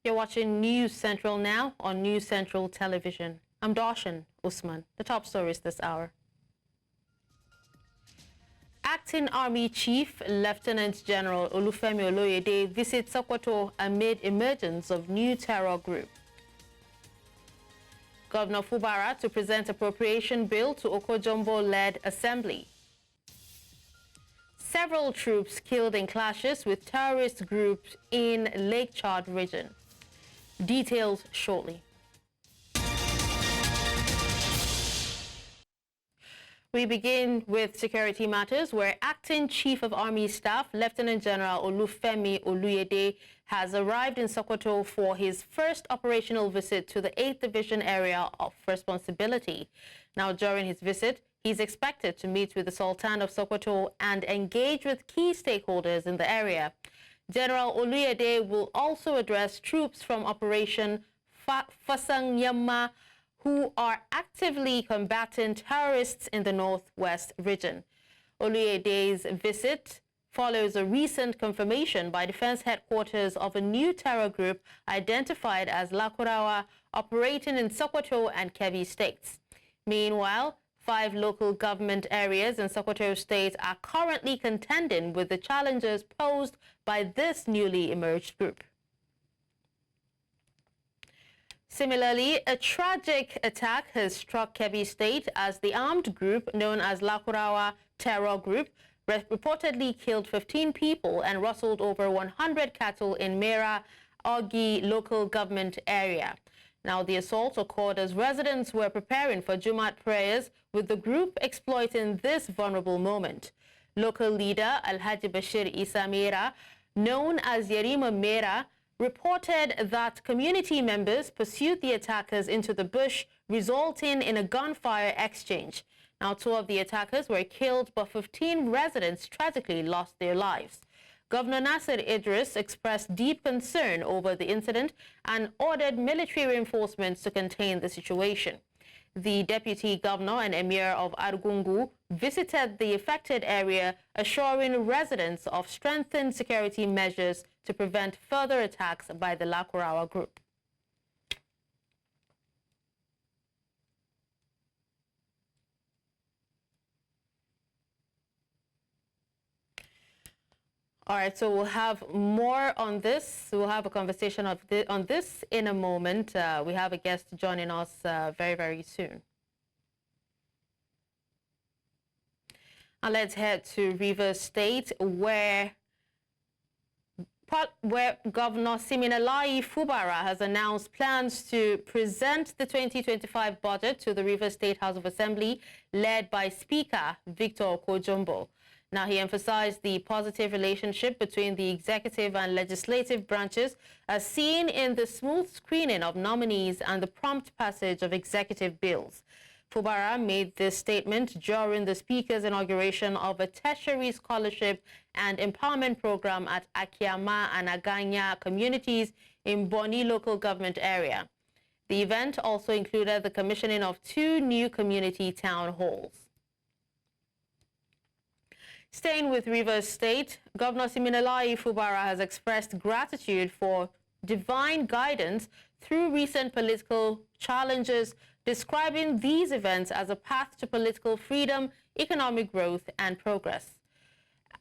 You're watching News Central now on News Central Television. I'm Dashen, Usman. The top stories this hour. Acting Army Chief Lieutenant General Olufemi Oloyede visits Sokoto amid emergence of new terror group. Governor Fubara to present appropriation bill to Oko-Jumbo-led assembly. Several troops killed in clashes with terrorist groups in Lake Chad region. Details shortly. We begin with security matters, where Acting Chief of Army Staff Lieutenant General Olufemi Oloyede has arrived in Sokoto for his first operational visit to the 8th Division area of responsibility. Now, during his visit, he's expected to meet with the Sultan of Sokoto and engage with key stakeholders in the area. General Oloyede will also address troops from Operation Fasang-Yamma who are actively combating terrorists in the northwest region. Oloyede's visit follows a recent confirmation by Defense Headquarters of a new terror group identified as Lakurawa operating in Sokoto and Kebbi states. Meanwhile, 5 local government areas in Sokoto State are currently contending with the challenges posed by this newly emerged group. Similarly, a tragic attack has struck Kebbi State as the armed group known as Lakurawa Terror Group reportedly killed 15 people and rustled over 100 cattle in Mera Ogi local government area. Now, the assault occurred as residents were preparing for Jumat prayers, with the group exploiting this vulnerable moment. Local leader Alhaji Bashir Isa Mera, known as Yerima Mera, reported that community members pursued the attackers into the bush, resulting in a gunfire exchange. Now, 2 of the attackers were killed, but 15 residents tragically lost their lives. Governor Nasser Idris expressed deep concern over the incident and ordered military reinforcements to contain the situation. The deputy governor and emir of Argungu visited the affected area, assuring residents of strengthened security measures to prevent further attacks by the Lakurawa group. All right, so we'll have more on this. We'll have a conversation on this in a moment. We have a guest joining us very, very soon. Now let's head to Rivers State, where Governor Siminalayi Fubara has announced plans to present the 2025 budget to the Rivers State House of Assembly, led by Speaker Victor Oko-Jumbo. Now, he emphasized the positive relationship between the executive and legislative branches as seen in the smooth screening of nominees and the prompt passage of executive bills. Fubara made this statement during the Speaker's inauguration of a tertiary scholarship and empowerment program at Akiama and Aganya communities in Bonny local government area. The event also included the commissioning of 2 new community town halls. Staying with Rivers State, Governor Siminalayi Fubara has expressed gratitude for divine guidance through recent political challenges, describing these events as a path to political freedom, economic growth, and progress.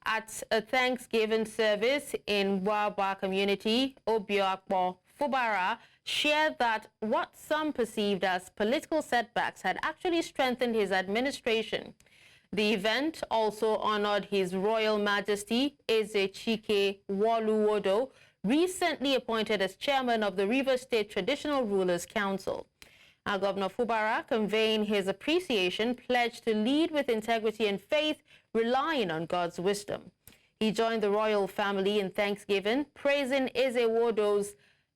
At a Thanksgiving service in Waba community, Obiakpo Fubara shared that what some perceived as political setbacks had actually strengthened his administration. The event also honored His Royal Majesty Eze Chike Woluwodo, recently appointed as chairman of the Rivers State Traditional Rulers Council. Now, Governor Fubara, conveying his appreciation, pledged to lead with integrity and faith, relying on God's wisdom. He joined the royal family in Thanksgiving, praising Eze Wodo's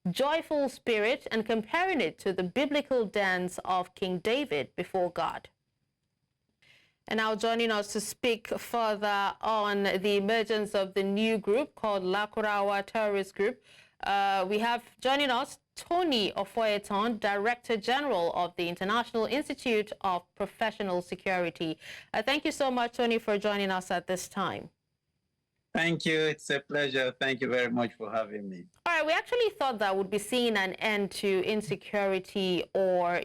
joyful spirit and comparing it to the biblical dance of King David before God. And now joining us to speak further on the emergence of the new group called Lakurawa Terrorist Group, we have joining us Tony Ofoyeton, Director General of the International Institute of Professional Security. Thank you so much, Tony, for joining us at this time. Thank you. It's a pleasure. Thank you very much for having me. All right, we actually thought that would be seeing an end to insecurity or,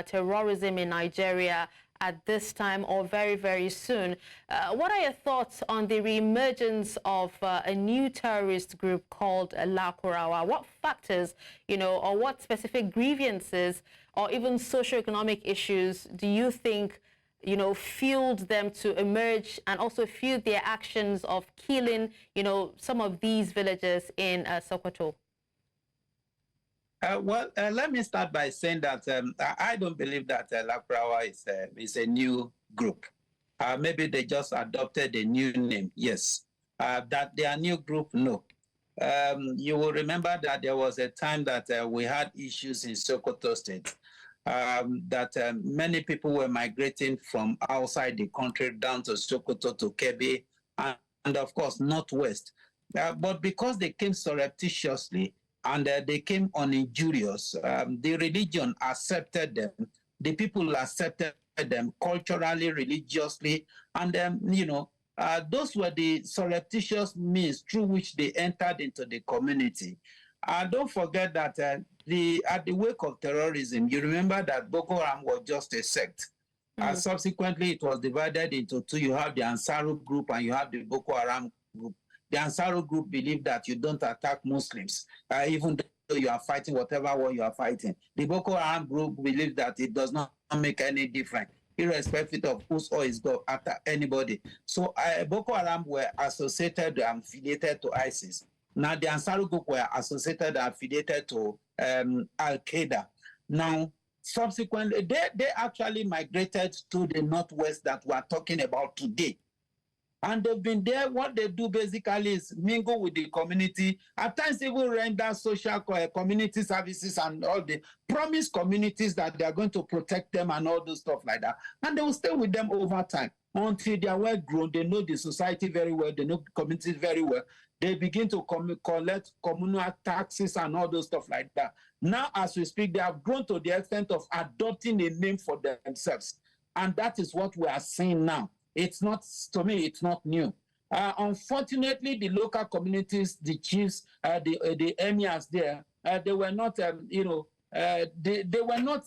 terrorism in Nigeria at this time or very, very soon. What are your thoughts on the reemergence of a new terrorist group called Lakurawa? What factors, or what specific grievances or even socioeconomic issues do you think fueled them to emerge and also fueled their actions of killing, some of these villagers in Sokoto? Let me start by saying that I don't believe that Laprawa is a new group. Maybe they just adopted a new name, yes. That they are a new group, no. You will remember that there was a time that we had issues in Sokoto State. That many people were migrating from outside the country down to Sokoto, to Kebbi, and of course, Northwest. But because they came surreptitiously and they came uninjurious, the religion accepted them, the people accepted them culturally, religiously, and those were the surreptitious means through which they entered into the community. Don't forget that at the wake of terrorism, you remember that Boko Haram was just a sect. Subsequently, it was divided into two. You have the Ansaru group and you have the Boko Haram group. The Ansaru group believe that you don't attack Muslims, even though you are fighting whatever war you are fighting. The Boko Haram group believes that it does not make any difference, irrespective of whose oil is going after anybody. So Boko Haram were associated and affiliated to ISIS. Now, the Ansaru group were associated and affiliated to Al-Qaeda. Now, subsequently, they actually migrated to the Northwest that we are talking about today. And they've been there. What they do basically is mingle with the community, at times even render social community services and all the promise communities that they are going to protect them and all those stuff like that. And they will stay with them over time until they are well grown. They know the society very well. They know the community very well. They begin to collect communal taxes and all those stuff like that. Now, as we speak, they have grown to the extent of adopting a name for themselves. And that is what we are seeing now. It's not, to me, it's not new. Unfortunately, the local communities, the chiefs, the emirs there, they were not, they were not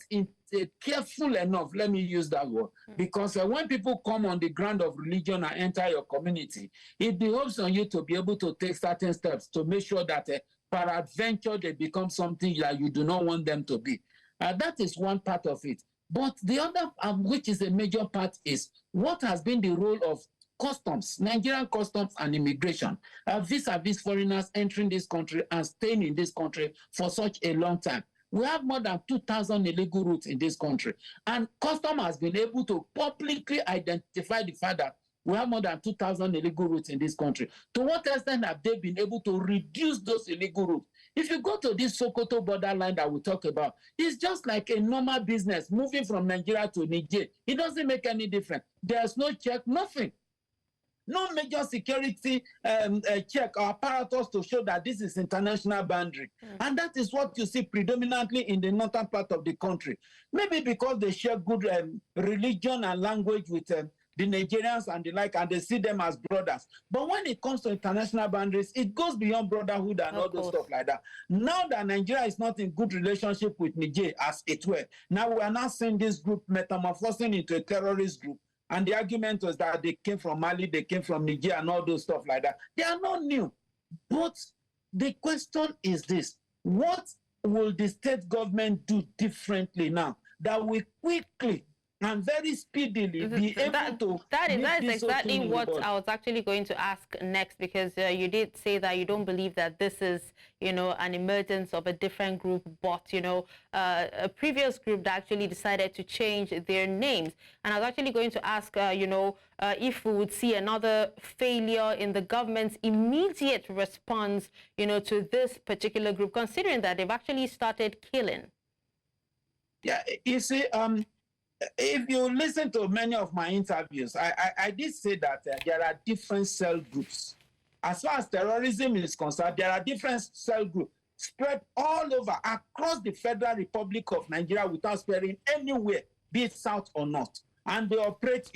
careful enough, let me use that word, because when people come on the ground of religion and enter your community, it behoves on you to be able to take certain steps to make sure that peradventure they become something that you do not want them to be. That is one part of it. But the other, which is a major part, is what has been the role of customs, Nigerian customs and immigration, vis-a-vis foreigners entering this country and staying in this country for such a long time. We have more than 2,000 illegal routes in this country. And customs has been able to publicly identify the fact that we have more than 2,000 illegal routes in this country. To what extent have they been able to reduce those illegal routes? If you go to this Sokoto borderline that we talk about, it's just like a normal business moving from Nigeria to Niger. It doesn't make any difference. There's no check, nothing. No major security check or apparatus to show that this is international boundary. And that is what you see predominantly in the northern part of the country. Maybe because they share good religion and language with the Nigerians and the like, and they see them as brothers. But when it comes to international boundaries, it goes beyond brotherhood and all those stuff like that. Now that Nigeria is not in good relationship with Niger as it were, now we are now seeing this group metamorphosing into a terrorist group. And the argument was that they came from Mali, they came from Niger and all those stuff like that. They are not new. But the question is this: what will the state government do differently now that we quickly and very speedily be able to... That is exactly what I was actually going to ask next, because you did say that you don't believe that this is, an emergence of a different group, but, a previous group that actually decided to change their names. And I was actually going to ask, if we would see another failure in the government's immediate response, to this particular group, considering that they've actually started killing. Yeah, you see, if you listen to many of my interviews, I did say that there are different cell groups. As far as terrorism is concerned, there are different cell groups spread all over across the Federal Republic of Nigeria without sparing anywhere, be it south or north. And they operate,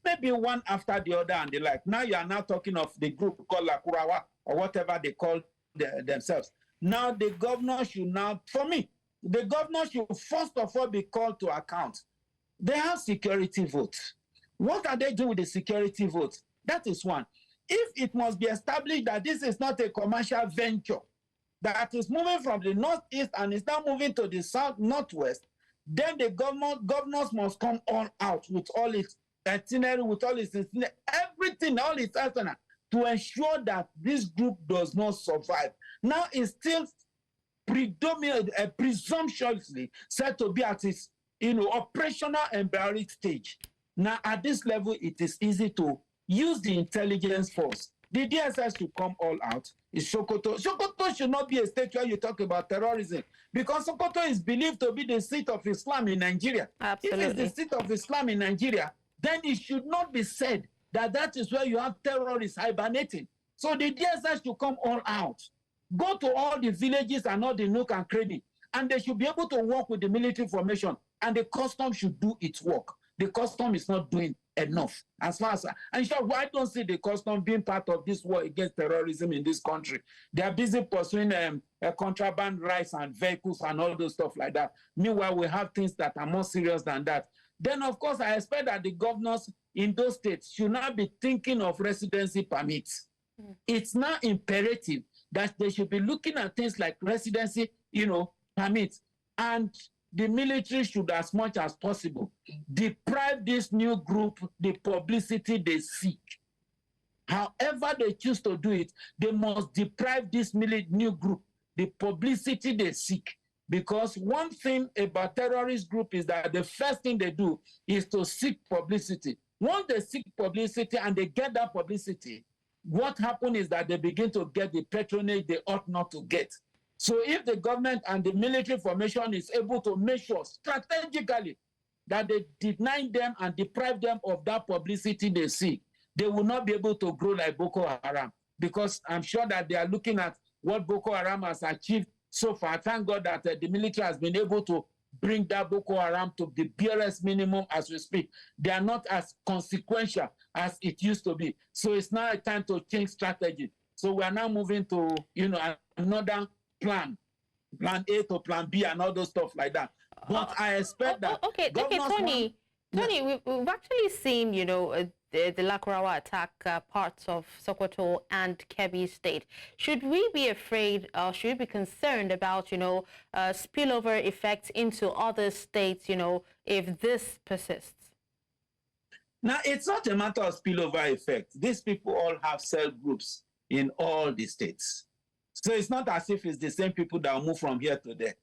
maybe one after the other and the like. Now you are now talking of the group called Lakurawa or whatever they call themselves. Now the governor should now, for me, the governor should first of all be called to account. They have security votes. What are they doing with the security votes? That is one. If it must be established that this is not a commercial venture, that is moving from the northeast and is now moving to the south northwest, then the governors must come all out with all its itinerary, with all its everything, all its arsenal, to ensure that this group does not survive. Now it's still presumptuously said to be at its operational embryonic stage. Now at this level, it is easy to use the intelligence force. The DSS should come all out. Is Sokoto. Sokoto should not be a state where you talk about terrorism, because Sokoto is believed to be the seat of Islam in Nigeria. Absolutely. If it's the seat of Islam in Nigeria, then it should not be said that that is where you have terrorists hibernating. So the DSS should come all out. Go to all the villages and all the nook and cranny, and they should be able to work with the military formation, and the custom should do its work. The custom is not doing enough. As far as and sure, I don't see the custom being part of this war against terrorism in this country. They are busy pursuing contraband rights and vehicles and all those stuff like that. Meanwhile, we have things that are more serious than that. Then, of course, I expect that the governors in those states should not be thinking of residency permits. It's now imperative that they should be looking at things like residency, permits. And the military should, as much as possible, deprive this new group the publicity they seek. However they choose to do it, they must deprive this new group the publicity they seek. Because one thing about terrorist group is that the first thing they do is to seek publicity. Once they seek publicity and they get that publicity, what happens is that they begin to get the patronage they ought not to get. So if the government and the military formation is able to make sure strategically that they deny them and deprive them of that publicity they seek, they will not be able to grow like Boko Haram. Because I'm sure that they are looking at what Boko Haram has achieved so far. Thank God that the military has been able to bring that Boko Haram to the barest minimum as we speak. They are not as consequential as it used to be. So it's now a time to change strategy. So we are now moving to, another plan A to plan B and all those stuff like that. But I expect that. Okay, Tony, we've actually seen, the Lakurawa attack parts of Sokoto and Kebbi State. Should we be afraid or should we be concerned about, spillover effects into other states, if this persists? Now, it's not a matter of spillover effect. These people all have cell groups in all the states. So it's not as if it's the same people that move from here to there.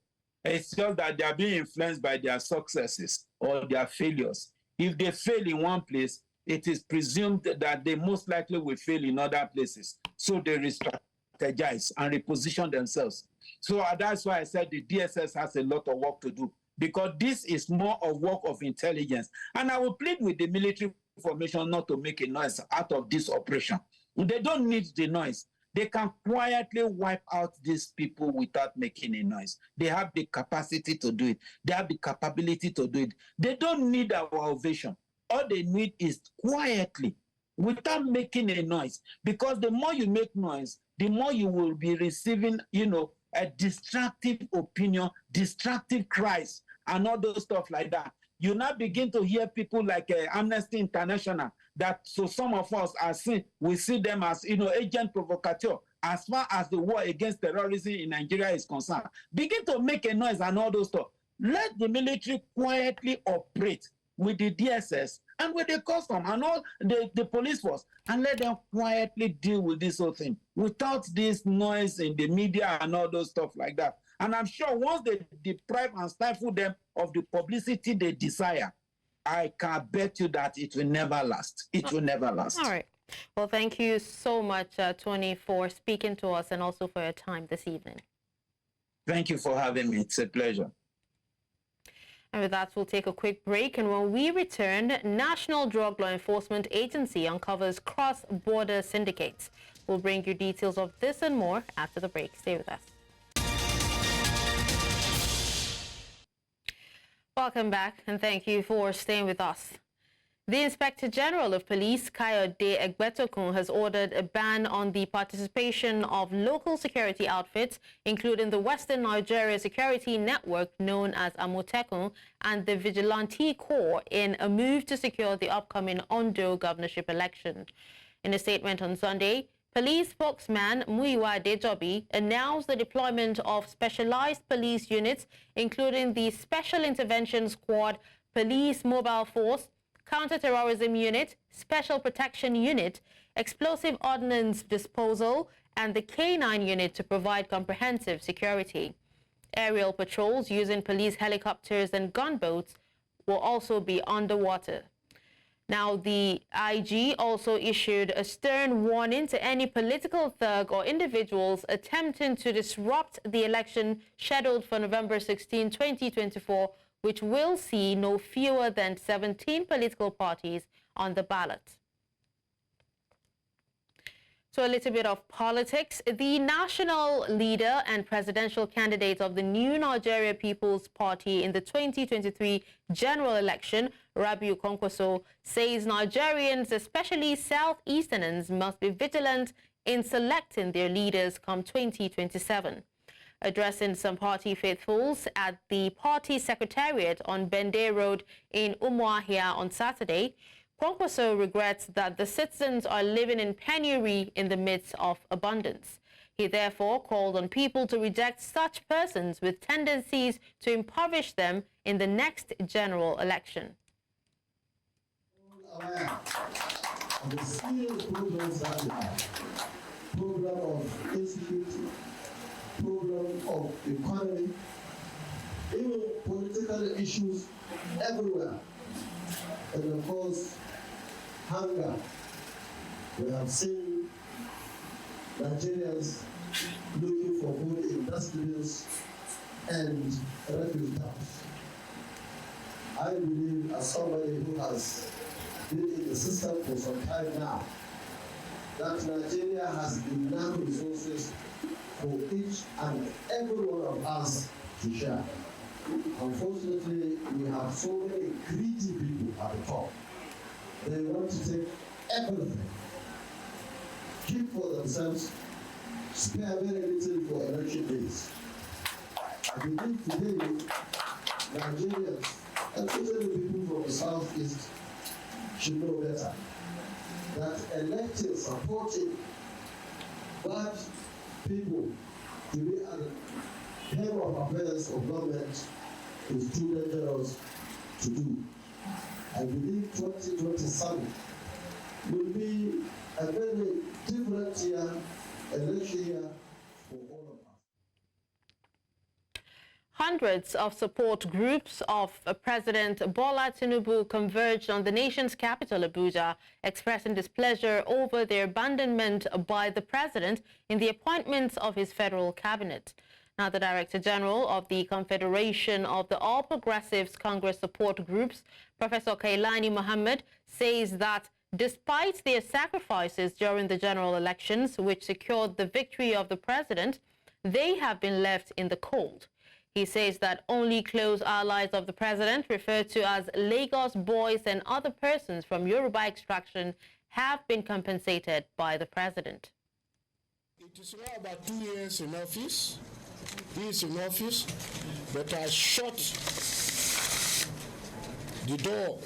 It's just that they are being influenced by their successes or their failures. If they fail in one place, it is presumed that they most likely will fail in other places. So they re-strategize and reposition themselves. So that's why I said the DSS has a lot of work to do, because this is more of work of intelligence. And I will plead with the military formation not to make a noise out of this operation. They don't need the noise. They can quietly wipe out these people without making a noise. They have the capacity to do it. They have the capability to do it. They don't need our ovation. All they need is quietly, without making a noise. Because the more you make noise, the more you will be receiving, a destructive opinion, destructive cries, and all those stuff like that. You now begin to hear people like Amnesty International, that so some of us we see them as agent provocateur as far as the war against terrorism in Nigeria is concerned. Begin to make a noise and all those stuff. Let the military quietly operate with the DSS and with the custom and all the police force, and let them quietly deal with this whole thing without this noise in the media and all those stuff like that. And I'm sure once they deprive and stifle them of the publicity they desire, I can bet you that it will never last. It will never last. All right. Well, thank you so much, Tony, for speaking to us and also for your time this evening. Thank you for having me. It's a pleasure. And with that, we'll take a quick break. And when we return, National Drug Law Enforcement Agency uncovers cross-border syndicates. We'll bring you details of this and more after the break. Stay with us. Welcome back, and thank you for staying with us. The Inspector General of Police, Kayode Egbetokun, has ordered a ban on the participation of local security outfits, including the Western Nigeria Security Network known as Amotekun and the Vigilante Corps, in a move to secure the upcoming Ondo governorship election. In a statement on Sunday, police spokesman Muyiwa Adejobi announced the deployment of specialized police units, including the Special Intervention Squad, Police Mobile Force, Counter-Terrorism Unit, Special Protection Unit, Explosive Ordnance Disposal, and the K9 Unit to provide comprehensive security. Aerial patrols using police helicopters and gunboats will also be underwater. Now, the IG also issued a stern warning to any political thug or individuals attempting to disrupt the election scheduled for November 16, 2024, which will see no fewer than 17 political parties on the ballot. So a little bit of politics. The national leader and presidential candidate of the New Nigeria People's Party in the 2023 general election, Rabiu Kwankwaso, says Nigerians, especially Southeasterners, must be vigilant in selecting their leaders come 2027. Addressing some party faithfuls at the party secretariat on Bende Road in Umuahia on Saturday, Kwankwaso regrets that the citizens are living in penury in the midst of abundance. He therefore called on people to reject such persons with tendencies to impoverish them in the next general election. Aware of the serious programs that we have, program of insecurity, program of economy, even political issues everywhere, and of course, hunger. We have seen Nigerians looking for food in dustbins and refuse dumps. I believe, as somebody who has been in the system for some time now, that Nigeria has enough resources for each and every one of us to share. Unfortunately, we have so many greedy people at the top. They want to take everything, keep for themselves, spare very little for election days. I believe today, Nigerians, and especially people from the Southeast, should know better that electing, supporting bad people to be at the head of affairs of government is too dangerous to do. I believe 2027 will be a very different year, election year for all of us. Hundreds of support groups of President Bola Tinubu converged on the nation's capital, Abuja, expressing displeasure over their abandonment by the president in the appointments of his federal cabinet. Now, the Director General of the Confederation of the All Progressives Congress Support Groups, Professor Kailani Mohammed, says that despite their sacrifices during the general elections, which secured the victory of the president, they have been left in the cold. He says that only close allies of the president, referred to as Lagos boys and other persons from Yoruba extraction, have been compensated by the president. It is now about 2 years in office. He is in office, but I shut the door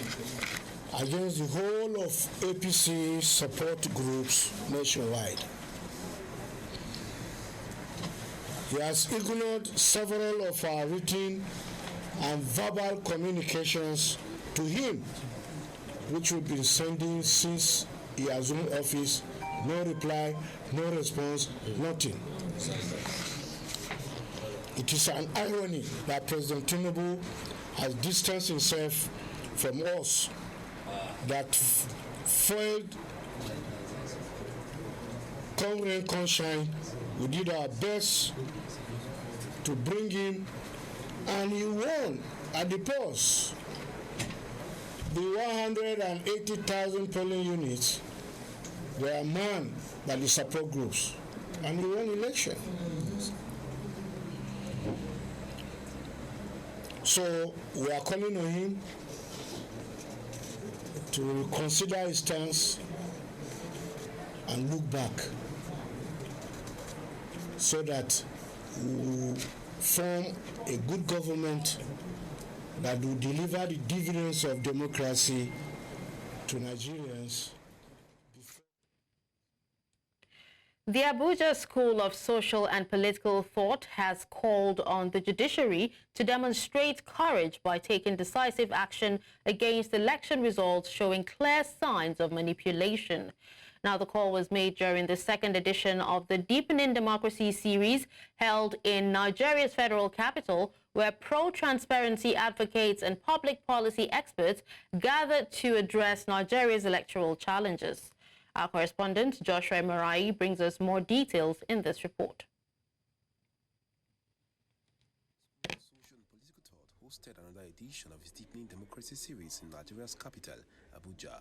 against the whole of APC support groups nationwide. He has ignored several of our written and verbal communications to him, which we've been sending since he assumed office. No reply, no response, nothing. It is an irony that President Tinubu has distanced himself from us, that failed Congregant Conshine. We did our best to bring him, and he won at the polls. The 180,000 polling units were manned by the support groups, and he won election. So we are calling on him to reconsider his stance and look back so that we will form a good government that will deliver the dividends of democracy to Nigerians. The Abuja School of Social and Political Thought has called on the judiciary to demonstrate courage by taking decisive action against election results showing clear signs of manipulation. Now, the call was made during the second edition of the Deepening Democracy series held in Nigeria's federal capital, where pro-transparency advocates and public policy experts gathered to address Nigeria's electoral challenges. Our correspondent, Joshua Marai, brings us more details in this report. Social and Political Thought hosted another edition of its Deepening Democracy series in Nigeria's capital, Abuja.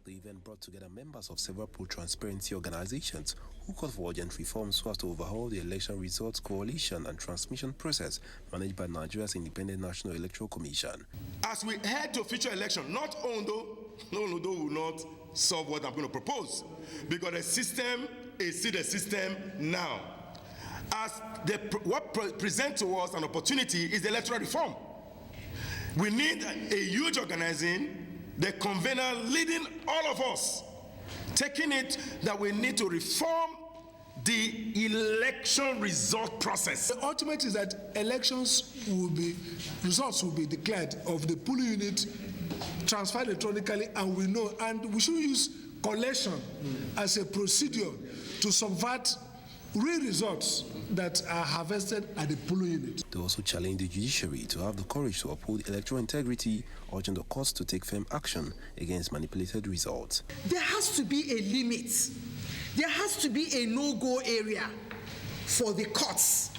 The event brought together members of several pro-transparency organizations who called for urgent reforms so as to overhaul the election results coalition and transmission process managed by Nigeria's Independent National Electoral Commission. As we head to future election, not Ondo will not solve what I'm going to propose, because the system is still the system now. As what presents to us an opportunity is the electoral reform. We need a huge organizing, the convener leading all of us, taking it that we need to reform the election result process. The ultimate is that results will be declared of the polling unit, transferred electronically, and we know, and we should use collection as a procedure to subvert real results that are harvested at the polling unit. They also challenged the judiciary to have the courage to uphold electoral integrity, urging the courts to take firm action against manipulated results. There has to be a limit. There has to be a no-go area for the courts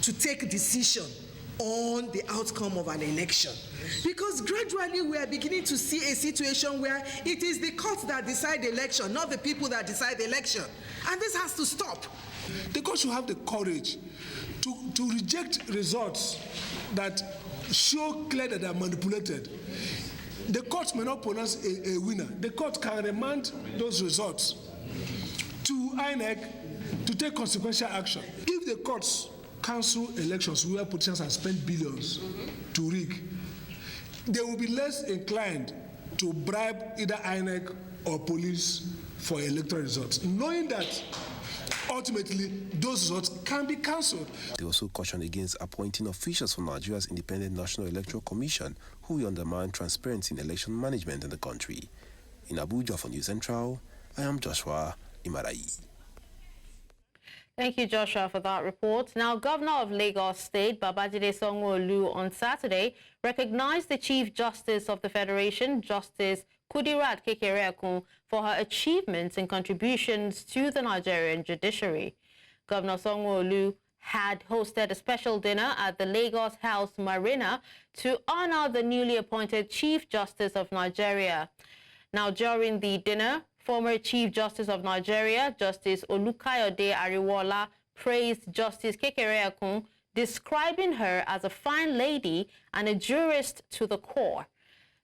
to take a decision on the outcome of an election. Because gradually we are beginning to see a situation where it is the courts that decide the election, not the people that decide the election. And this has to stop. The court should have the courage to reject results that show clear that they are manipulated. The court may not pronounce a winner. The court can remand those results to INEC to take consequential action. If the courts cancel elections where politicians have spent billions to rig, they will be less inclined to bribe either INEC or police for electoral results, knowing that ultimately those results can be cancelled. They also cautioned against appointing officials from Nigeria's Independent National Electoral Commission who will undermine transparency in election management in the country. In Abuja for News Central, I am Joshua Imarai. Thank you, Joshua, for that report. Now, Governor of Lagos State, Babajide Sanwo-Olu, on Saturday recognized the Chief Justice of the Federation, Justice Kudirat Kekere-Ekun, for her achievements and contributions to the Nigerian judiciary. Governor Sanwo-Olu had hosted a special dinner at the Lagos House Marina to honor the newly appointed Chief Justice of Nigeria. Now, during the dinner, former Chief Justice of Nigeria, Justice Olukayode Ariwola, praised Justice Kekere-Ekun, describing her as a fine lady and a jurist to the core.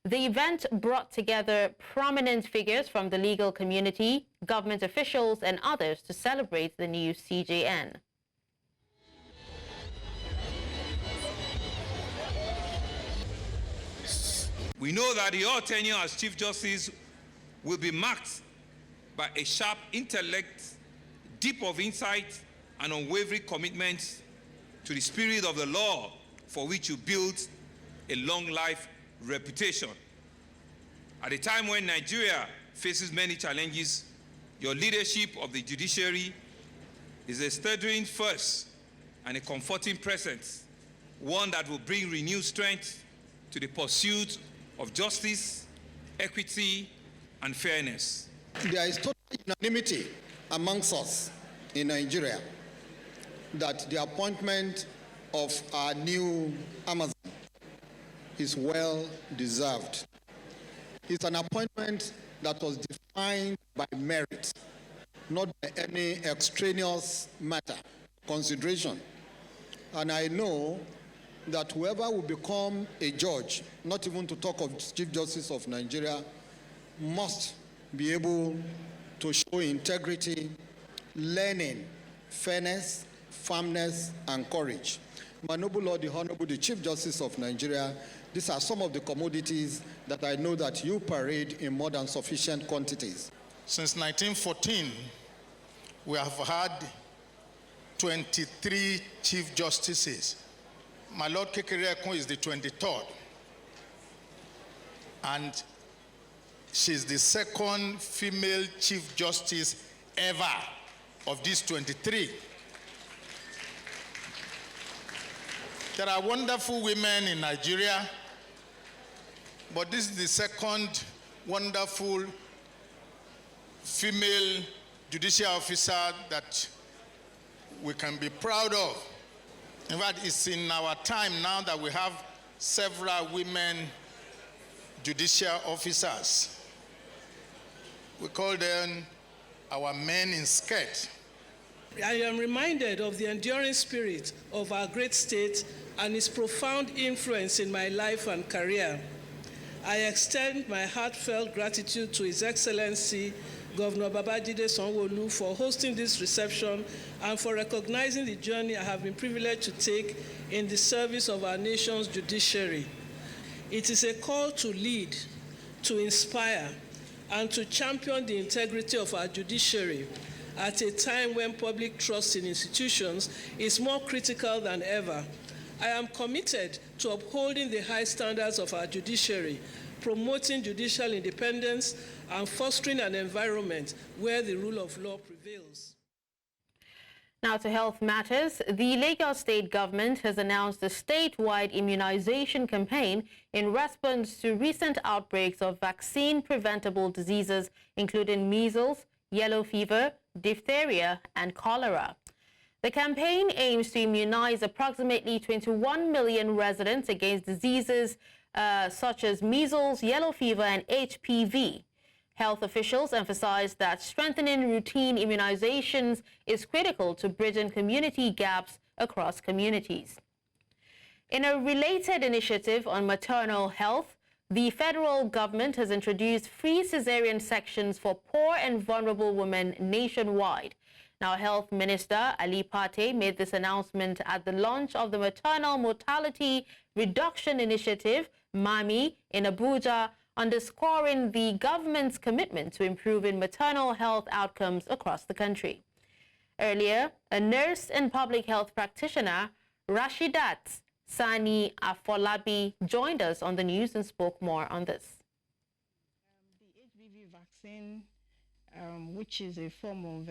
The event brought together prominent figures from the legal community, government officials, and others to celebrate the new CJN. We know that your tenure as Chief Justice will be marked by a sharp intellect, deep of insight, and unwavering commitment to the spirit of the law for which you built a long life reputation. At a time when Nigeria faces many challenges, your leadership of the judiciary is a stirring force and a comforting presence, one that will bring renewed strength to the pursuit of justice, equity, and fairness. There is total unanimity amongst us in Nigeria that the appointment of our new Amazon is well deserved. It's an appointment that was defined by merit, not by any extraneous matter, consideration. And I know that whoever will become a judge, not even to talk of Chief Justice of Nigeria, must be able to show integrity, learning, fairness, firmness, and courage. My noble Lord, the Honorable, the Chief Justice of Nigeria, these are some of the commodities that I know that you parade in more than sufficient quantities. Since 1914, we have had 23 Chief Justices. My Lord Kekere is the 23rd. And she's the second female Chief Justice ever of these 23. There are wonderful women in Nigeria, but this is the second wonderful female judicial officer that we can be proud of. In fact, it's in our time now that we have several women judicial officers. We call them our men in skirt. I am reminded of the enduring spirit of our great state and its profound influence in my life and career. I extend my heartfelt gratitude to His Excellency Governor Babajide Sanwo-Olu for hosting this reception and for recognizing the journey I have been privileged to take in the service of our nation's judiciary. It is a call to lead, to inspire, and to champion the integrity of our judiciary at a time when public trust in institutions is more critical than ever. I am committed to upholding the high standards of our judiciary, promoting judicial independence, and fostering an environment where the rule of law prevails. Now to health matters. The Lagos State government has announced a statewide immunization campaign in response to recent outbreaks of vaccine-preventable diseases, including measles, yellow fever, diphtheria, and cholera. The campaign aims to immunize approximately 21 million residents against diseases such as measles, yellow fever, and HPV. Health officials emphasize that strengthening routine immunizations is critical to bridging community gaps across communities. In a related initiative on maternal health, the federal government has introduced free cesarean sections for poor and vulnerable women nationwide. Now, Health Minister Ali Pate made this announcement at the launch of the Maternal Mortality Reduction Initiative, MAMI, in Abuja, underscoring the government's commitment to improving maternal health outcomes across the country. Earlier, a nurse and public health practitioner, Rashidat Sani Afolabi, joined us on the news and spoke more on this. The HPV vaccine, which is a form of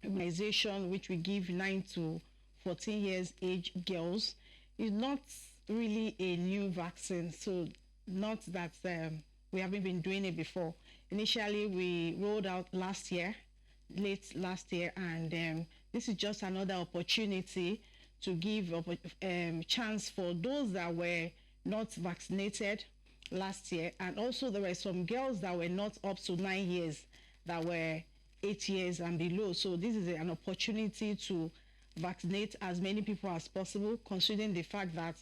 immunization which we give 9 to 14 years age girls, is not really a new vaccine. So not that we haven't been doing it before. Initially, we rolled out late last year, and this is just another opportunity to give a chance for those that were not vaccinated last year. And also there were some girls that were not up to 9 years, that were 8 years and below. So this is an opportunity to vaccinate as many people as possible, considering the fact that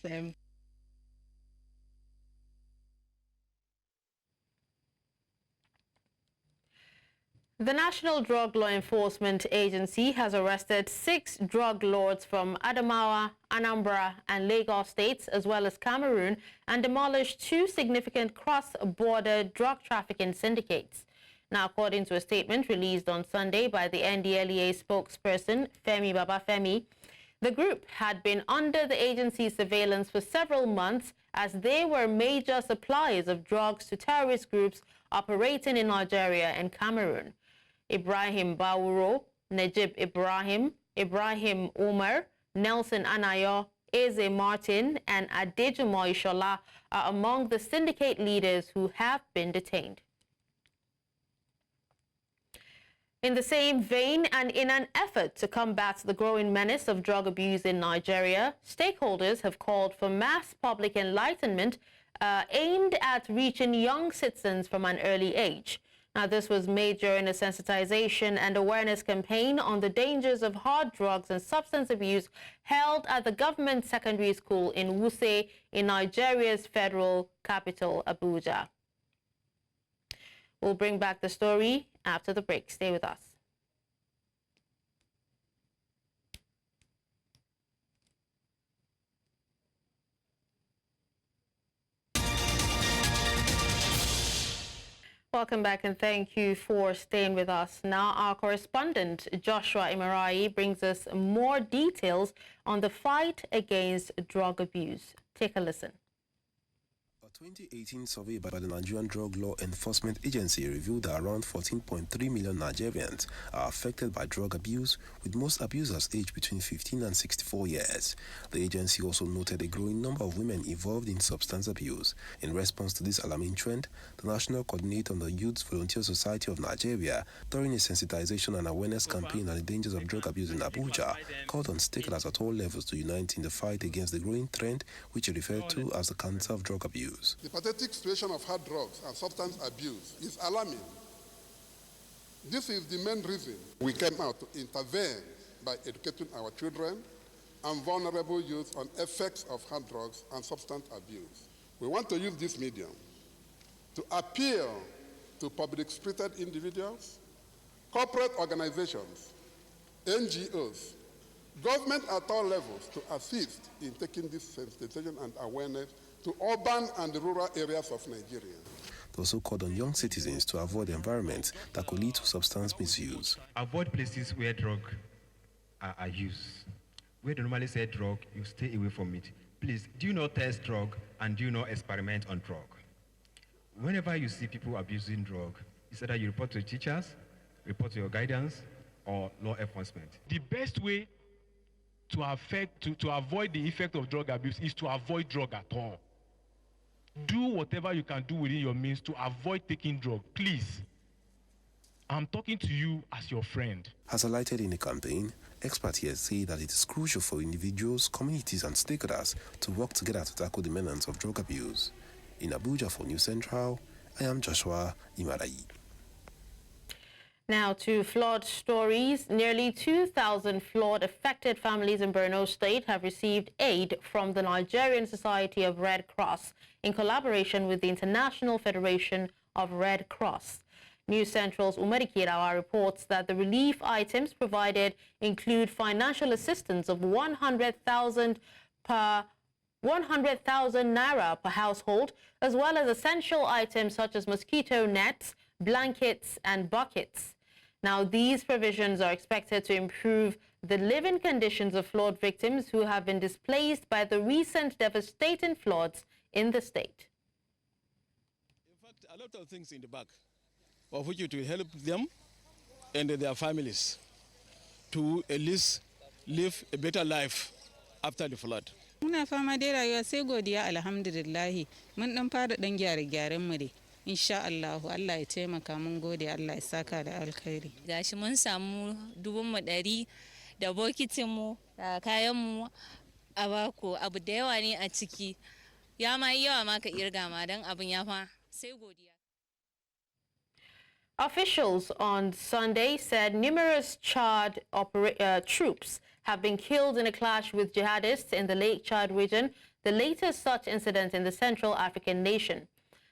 the National Drug Law Enforcement Agency has arrested 6 drug lords from Adamawa, Anambra, and Lagos states, as well as Cameroon, and demolished 2 significant cross-border drug trafficking syndicates. Now, according to a statement released on Sunday by the NDLEA spokesperson, Femi Babafemi, the group had been under the agency's surveillance for several months as they were major suppliers of drugs to terrorist groups operating in Nigeria and Cameroon. Ibrahim Bawuro, Najib Ibrahim, Ibrahim Umar, Nelson Anayo, Eze Martin, and Adejumo Ishola are among the syndicate leaders who have been detained. In the same vein, and in an effort to combat the growing menace of drug abuse in Nigeria, stakeholders have called for mass public enlightenment aimed at reaching young citizens from an early age. Now, this was made during a sensitization and awareness campaign on the dangers of hard drugs and substance abuse held at the government secondary school in Wuse in Nigeria's federal capital, Abuja. We'll bring back the story after the break. Stay with us. Welcome back and thank you for staying with us. Now our correspondent Joshua Imarayi brings us more details on the fight against drug abuse. Take a listen. A 2018 survey by the Nigerian Drug Law Enforcement Agency revealed that around 14.3 million Nigerians are affected by drug abuse, with most abusers aged between 15 and 64 years. The agency also noted a growing number of women involved in substance abuse. In response to this alarming trend, the National Coordinator of the Youth Volunteer Society of Nigeria, during a sensitization and awareness campaign on the dangers of drug abuse in Abuja, called on stakeholders at all levels to unite in the fight against the growing trend, which he referred to as the cancer of drug abuse. The pathetic situation of hard drugs and substance abuse is alarming. This is the main reason we came out to intervene by educating our children and vulnerable youth on effects of hard drugs and substance abuse. We want to use this medium to appeal to public-spirited individuals, corporate organizations, NGOs, government at all levels to assist in taking this sensitization and awareness to urban and rural areas of Nigeria. They also called on young citizens to avoid environments that could lead to substance misuse. Avoid places where drugs are used. Where they normally say drug, you stay away from it. Please, do not test drug and do not experiment on drug. Whenever you see people abusing drug, it's either you report to teachers, report to your guidance, or law enforcement. The best way to avoid the effect of drug abuse is to avoid drug at all. Do whatever you can do within your means to avoid taking drug. Please, I'm talking to you as your friend. As highlighted in the campaign, experts here say that it is crucial for individuals, communities and stakeholders to work together to tackle the menace of drug abuse. In Abuja for News Central, I am Joshua Imarayi. Now to flood stories. Nearly 2,000 flood-affected families in Borno State have received aid from the Nigerian Society of Red Cross in collaboration with the International Federation of Red Cross. News Central's Umari Kirawa reports that the relief items provided include financial assistance of 100,000 naira per household, as well as essential items such as mosquito nets, blankets and buckets. Now, these provisions are expected to improve the living conditions of flood victims who have been displaced by the recent devastating floods in the state. In fact, a lot of things in the back, of which it will help them and their families to at least live a better life after the flood. Muna fama dai rayuwa sai godiya alhamdulillah mun dan fara dan gyare-gyaren mu dai insha Allah Allah ya taimaka mun gode Allah ya saka da alkhairi. Gashi mun samu 100,000 da bokitin mu da kayan mu a bako abu da yawa ne a ciki ya ma yawa ma ka irga ma dan abun ya fa sai godiya. Officials on Sunday said numerous Chad troops have been killed in a clash with jihadists in the Lake Chad region, the latest such incident in the Central African nation.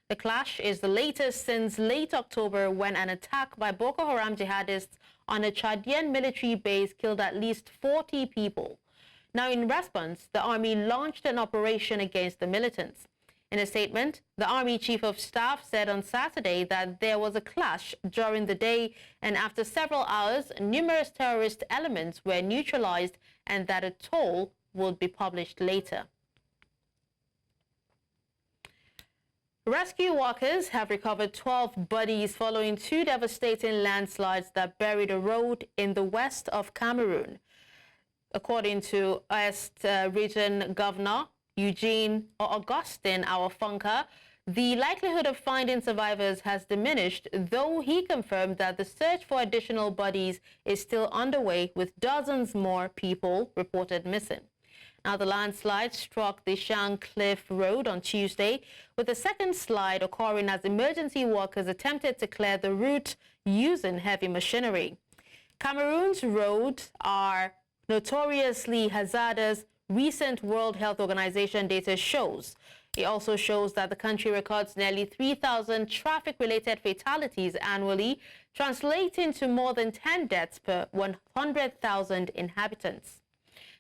The clash is the latest since late October, when an attack by Boko Haram jihadists on a Chadian military base killed at least 40 people. Now, in response, the army launched an operation against the militants. In a statement, the Army Chief of Staff said on Saturday that there was a clash during the day, and after several hours, numerous terrorist elements were neutralized and that a toll would be published later. Rescue workers have recovered 12 bodies following 2 devastating landslides that buried a road in the west of Cameroon. According to West Region Governor Eugene or Augustine Awafunka, the likelihood of finding survivors has diminished, though he confirmed that the search for additional bodies is still underway, with dozens more people reported missing. Now, the landslide struck the Shankliffe Road on Tuesday, with the second slide occurring as emergency workers attempted to clear the route using heavy machinery. Cameroon's roads are notoriously hazardous. Recent World Health Organization data shows It also shows that the country records nearly 3,000 traffic-related fatalities annually, translating to more than 10 deaths per 100,000 inhabitants.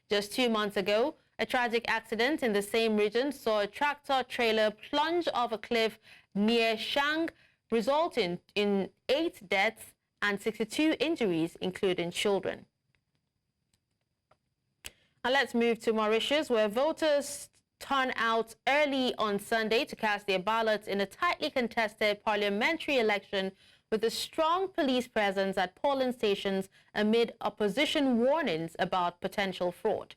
Just 2 months ago, a tragic accident in the same region saw a tractor-trailer plunge off a cliff near Shang, resulting in 8 deaths and 62 injuries, including children. Now let's move to Mauritius, where voters turn out early on Sunday to cast their ballots in a tightly contested parliamentary election with a strong police presence at polling stations amid opposition warnings about potential fraud.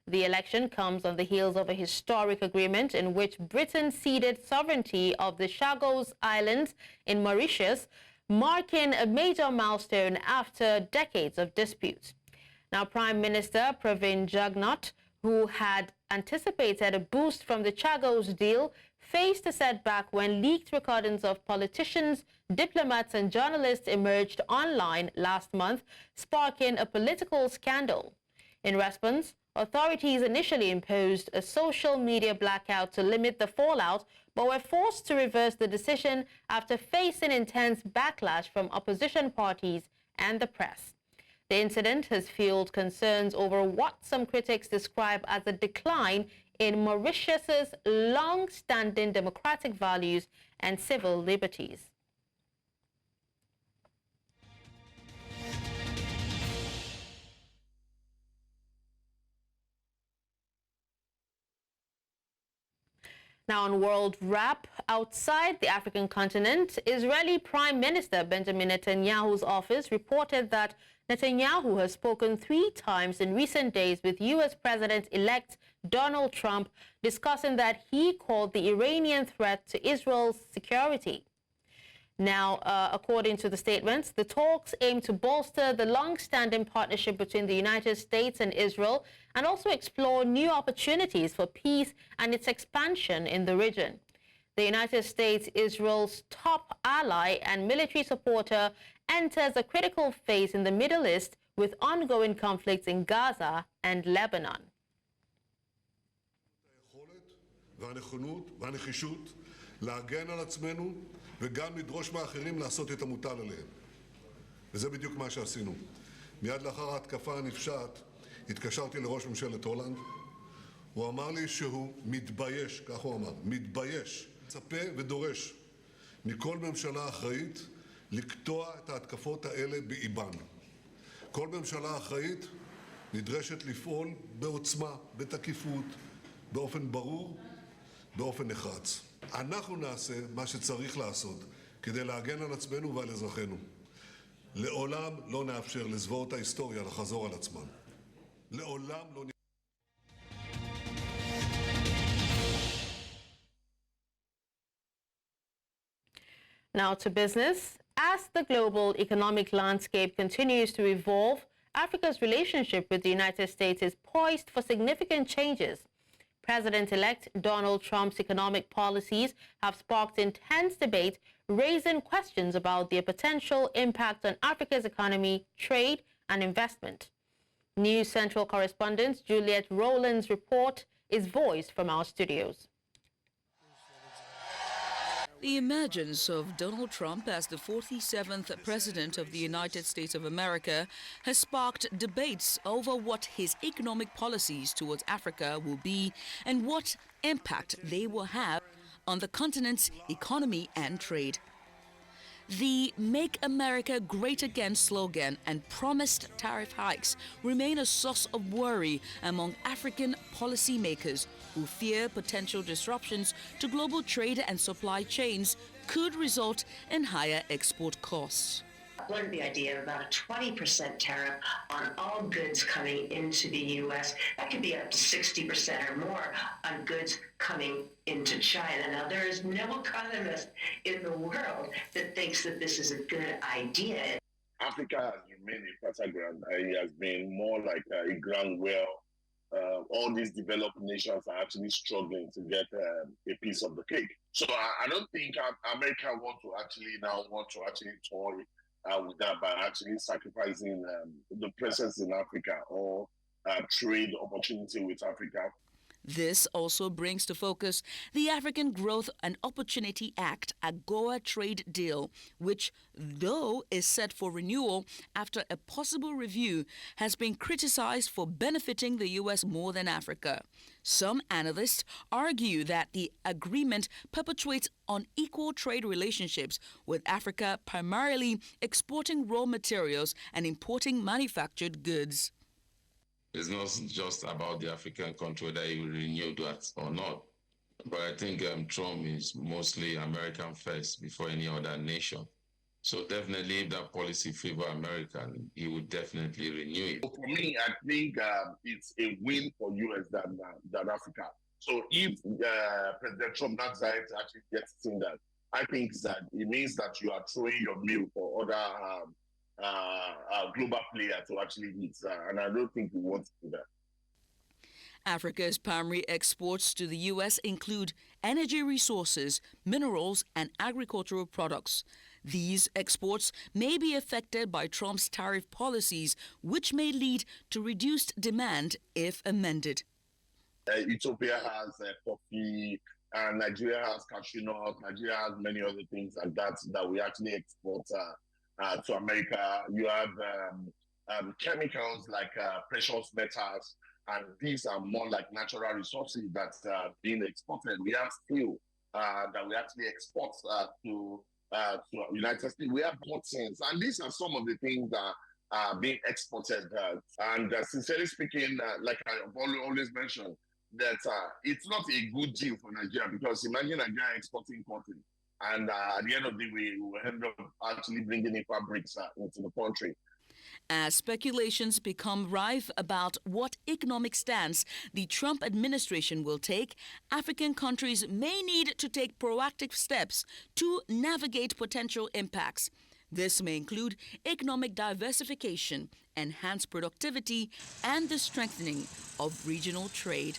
The election comes on the heels of a historic agreement in which Britain ceded sovereignty of the Chagos Islands in Mauritius, marking a major milestone after decades of disputes. Now, Prime Minister Pravin Jugnauth, who had anticipated a boost from the Chagos deal, faced a setback when leaked recordings of politicians, diplomats and journalists emerged online last month, sparking a political scandal. In response, authorities initially imposed a social media blackout to limit the fallout, but were forced to reverse the decision after facing intense backlash from opposition parties and the press. The incident has fueled concerns over what some critics describe as a decline in Mauritius's long-standing democratic values and civil liberties. Now on World Wrap, outside the African continent, Israeli Prime Minister Benjamin Netanyahu's office reported that Netanyahu has spoken 3 times in recent days with U.S. President-elect Donald Trump, discussing that he called the Iranian threat to Israel's security. Now, according to the statements, the talks aim to bolster the long-standing partnership between the United States and Israel and also explore new opportunities for peace and its expansion in the region. The United States, Israel's top ally and military supporter, enters a critical phase in the Middle East with ongoing conflicts in Gaza and Lebanon. להגן על עצמנו וגם לדרוש מאחרים לעשות את המוטל עליהם. וזה בדיוק מה שעשינו. מיד לאחר ההתקפה הנפשעת התקשרתי לראש ממשלת הולנד. הוא אמר לי שהוא מתבייש, כך הוא אמר, מתבייש, מצפה ודורש מכל ממשלה אחראית לקטוע את ההתקפות האלה באיבן. כל ממשלה אחראית נדרשת לפעול בעוצמה, בתקיפות, באופן ברור, באופן נחרץ. אנחנו נעשה מה שצריך לעשות כדי להגן על עצמנו ועל אזרחינו. לעולם לא נאפשר לזוועות ההיסטוריה לחזור על עצמן. לעולם לא Now to business. As the global economic landscape continues to evolve, Africa's relationship with the United States is poised for significant changes. President-elect Donald Trump's economic policies have sparked intense debate, raising questions about their potential impact on Africa's economy, trade, and investment. News Central correspondent Juliet Rowland's report is voiced from our studios. The emergence of Donald Trump as the 47th President of the United States of America has sparked debates over what his economic policies towards Africa will be and what impact they will have on the continent's economy and trade. The Make America Great Again slogan and promised tariff hikes remain a source of worry among African policymakers who fear potential disruptions to global trade and supply chains could result in higher export costs. Floated the idea of about a 20% tariff on all goods coming into the U.S. That could be up to 60% or more on goods coming into China. Now, there is no economist in the world that thinks that this is a good idea. Africa has remained a fertile ground. It has been more like a ground where all these developed nations are actually struggling to get a piece of the cake. So I don't think America want to actually toy with that by actually sacrificing the presence in Africa or trade opportunity with Africa. This also brings to focus the African Growth and Opportunity Act AGOA trade deal, which, though is set for renewal after a possible review, has been criticized for benefiting the U.S. more than Africa. Some analysts argue that the agreement perpetuates unequal trade relationships, with Africa primarily exporting raw materials and importing manufactured goods. It's not just about the African country that you renew that or not. But I think Trump is mostly American first before any other nation. So definitely if that policy favor America, he would definitely renew it. For me, I think it's a win for US than Africa. So if President Trump not decided to actually get in that, I think that it means that you are throwing your meal for other global player to actually meet, and I don't think we want to do that. Africa's primary exports to the U.S. include energy resources, minerals, and agricultural products. These exports may be affected by Trump's tariff policies, which may lead to reduced demand if amended. Ethiopia has coffee, Nigeria has cashew nuts, Nigeria has many other things like that we actually export to America. You have chemicals like precious metals, and these are more like natural resources that are being exported. We have steel that we actually export to United States. We have cottons, and these are some of the things that are being exported. And sincerely speaking, like I've always mentioned, that it's not a good deal for Nigeria, because imagine Nigeria exporting cotton, and at the end of the day, we will end up actually bringing in fabrics into the country. As speculations become rife about what economic stance the Trump administration will take, African countries may need to take proactive steps to navigate potential impacts. This may include economic diversification, enhanced productivity, and the strengthening of regional trade.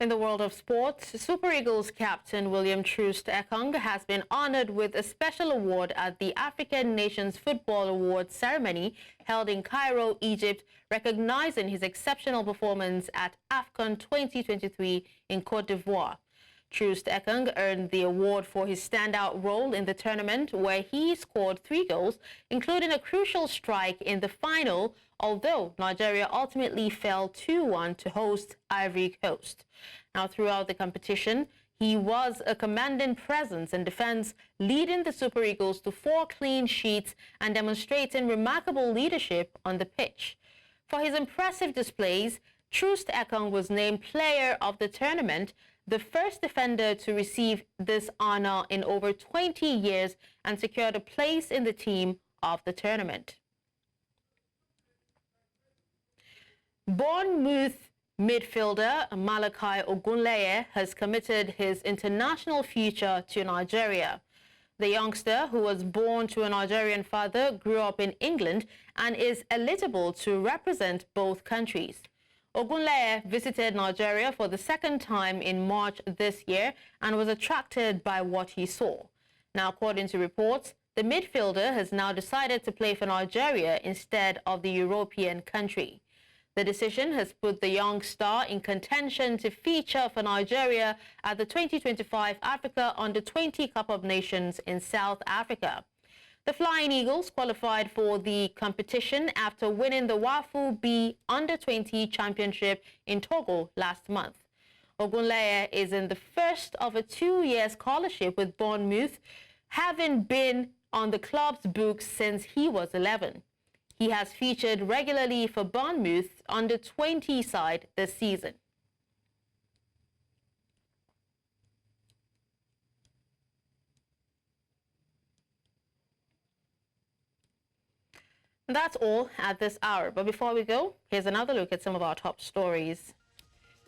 In the world of sports, Super Eagles captain William Troost Ekong has been honored with a special award at the African Nations Football Awards ceremony held in Cairo, Egypt, recognizing his exceptional performance at AFCON 2023 in Côte d'Ivoire. Troost Ekong earned the award for his standout role in the tournament, where he scored 3 goals, including a crucial strike in the final, although Nigeria ultimately fell 2-1 to host Ivory Coast. Now, throughout the competition, he was a commanding presence in defense, leading the Super Eagles to 4 clean sheets and demonstrating remarkable leadership on the pitch. For his impressive displays, Troost Ekong was named Player of the Tournament, the first defender to receive this honor in over 20 years, and secured a place in the team of the tournament. Bournemouth midfielder Malachi Ogunleye has committed his international future to Nigeria. The youngster, who was born to a Nigerian father, grew up in England and is eligible to represent both countries. Ogunleye visited Nigeria for the second time in March this year and was attracted by what he saw. Now, according to reports, the midfielder has now decided to play for Nigeria instead of the European country. The decision has put the young star in contention to feature for Nigeria at the 2025 Africa Under-20 Cup of Nations in South Africa. The Flying Eagles qualified for the competition after winning the WAFU B Under-20 Championship in Togo last month. Ogunleye is in the first of a 2-year scholarship with Bournemouth, having been on the club's books since he was 11. He has featured regularly for Bournemouth Under-20 side this season. That's all at this hour. But before we go, here's another look at some of our top stories.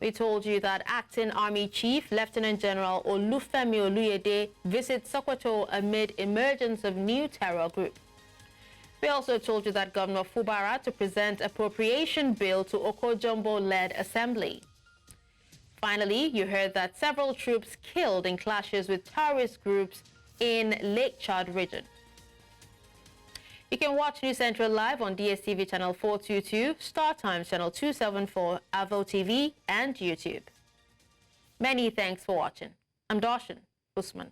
We told you that Acting Army Chief Lieutenant General Olufemi Oluyede visits Sokoto amid emergence of new terror group. We also told you that Governor Fubara to present appropriation bill to Oko-Jumbo-led assembly. Finally, you heard that several troops killed in clashes with terrorist groups in Lake Chad region. You can watch News Central live on DSTV channel 422, Star Times channel 274, Avo TV, and YouTube. Many thanks for watching. I'm Dashen. Usman.